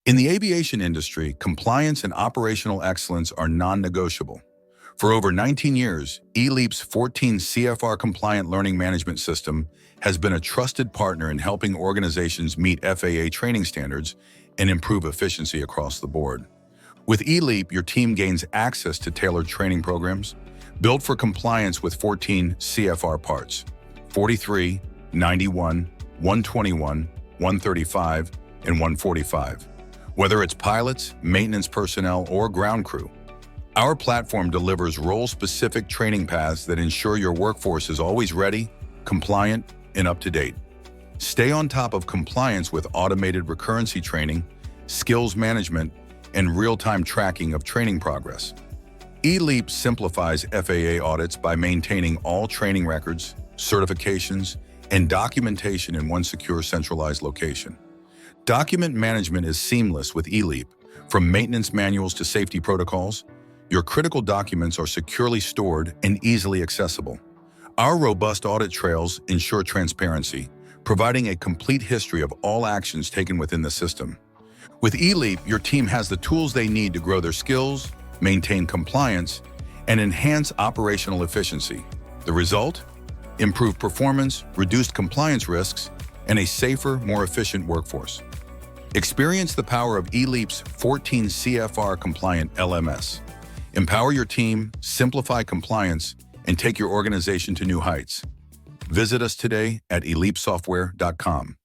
In the aviation industry, compliance and operational excellence are non-negotiable. For over 19 years, eLeaP's 14 CFR-compliant Learning Management System has been a trusted partner in helping organizations meet FAA training standards and improve efficiency across the board. With eLeaP, your team gains access to tailored training programs built for compliance with 14 CFR Parts, 43, 91, 121, 135, and 145. Whether it's pilots, maintenance personnel, or ground crew, our platform delivers role-specific training paths that ensure your workforce is always ready, compliant, and up-to-date. Stay on top of compliance with automated recurrency training, skills management, and real-time tracking of training progress. eLeaP simplifies FAA audits by maintaining all training records, certifications, and documentation in one secure centralized location. Document management is seamless with eLeaP. From maintenance manuals to safety protocols, your critical documents are securely stored and easily accessible. Our robust audit trails ensure transparency, providing a complete history of all actions taken within the system. With eLeaP, your team has the tools they need to grow their skills, maintain compliance, and enhance operational efficiency. The result? Improved performance, reduced compliance risks, and a safer, more efficient workforce. Experience the power of eLeaP's 14 CFR-compliant LMS. Empower your team, simplify compliance, and take your organization to new heights. Visit us today at eleapsoftware.com.